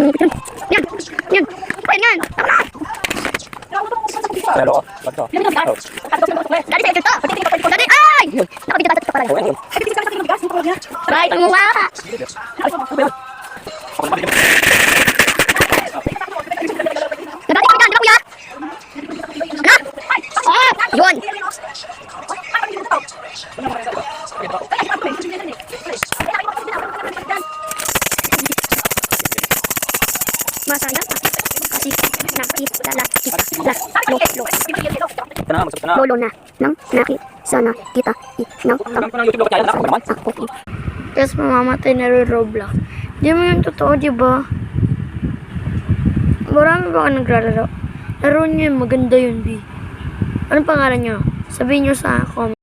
Yan! Yan! Pwede yan! Tama na! Pero, ba't to? Dali sa ito! Dali! Ay! Nakabita tayo sa pala. Right, tumuha! Nabati ka dyan, di ba kuya? Anak! Oh! Yun! Masaya kasi nakita lolo na nang nakita na kita ng ako. Tapos mamamatay na rin Roblox. Di mo yung totoo, di ba? Marami ba ka naglalaro? Laro niyo yun, maganda yun, B. Anong pangalan niyo? Sabihin niyo sa comment.